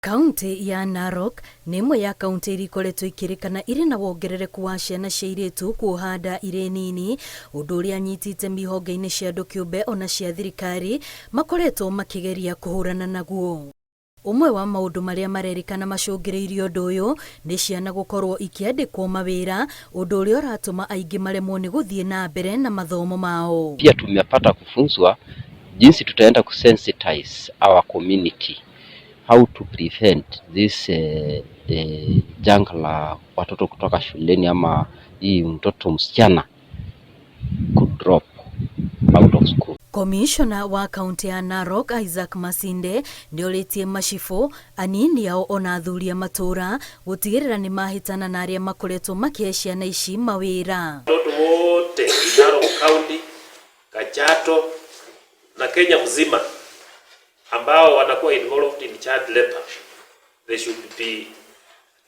Kaunti ya Narok nĩ ĩmwe ya kaunti iria ikoretwo ikĩrĩkana irĩ na wongerereku wa ciana cia airĩtu kuoha nda irĩ nini, ũndũ ũrĩa anyitĩte mĩhonge-inĩ cia andũ kĩũmbe ona cia thirikari makoretwo makĩgeria kũhũrana naguo. Ũmwe wa maũndũ marĩa marerĩkana macũngĩrĩirie ũndũ ũyũ nĩ ciana gũkorwo ikĩandĩkwo mawĩra, ũndũ ũrĩa ũratũma aingĩ maremwo nĩ gũthiĩ na mbere na mathomo mao. Pia tumepata kufunzwa jinsi tutaenda kusensitize our community how to prevent this janga la watoto kutoka shuleni ama hii mtoto msichana could drop out of school. Commissioner wa kaunti ya Narok Isaac Masinde nĩorĩtie macibũ anini ao ona athuri a matũra gũtigĩrĩra nĩ mahĩtana na arĩa makoretwo makĩhe ciana ici mawĩra. Watoto wote Narok County, Kajiado na Kenya mzima ambao wanakuwa involved in child labor, they should be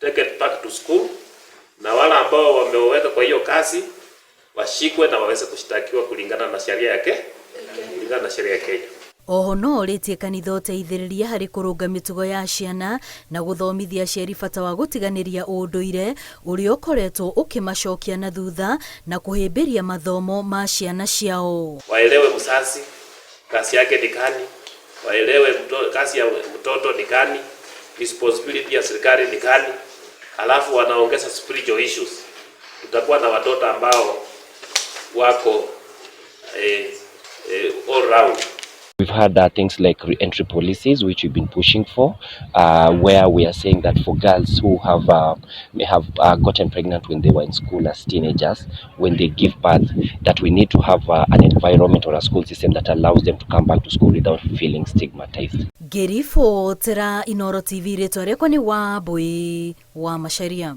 taken back to school, na wale ambao wameweka kwa hiyo kazi washikwe na waweze kushtakiwa kulingana na sheria yake, kulingana na sheria ya Kenya. Oho no orĩtie kanitha ũteithĩrĩria harĩ kũrũnga mĩtugo ya ciana na gũthomithia aciari bata wa gũtiganĩria ũndũire ũrĩa ũkoretwo ũkĩmacokia na thutha na kũhĩmbĩria mathomo ma ciana ciao. Waelewe mzazi kazi yake ni gani, waelewe kazi ya mtoto ni gani, responsibility ya serikali ni gani, alafu wanaongeza spiritual issues. Tutakuwa na watoto ambao wako all round. We've had things like re-entry policies, which we've been pushing for, where we are saying that for girls who may have gotten pregnant when they were in school as teenagers, when they give birth, that we need to have an environment or a school system that allows them to come back to school without feeling stigmatized. Gerifo tera Inoro TV rĩtwa rĩakwa nĩ Wambui wa Macharia.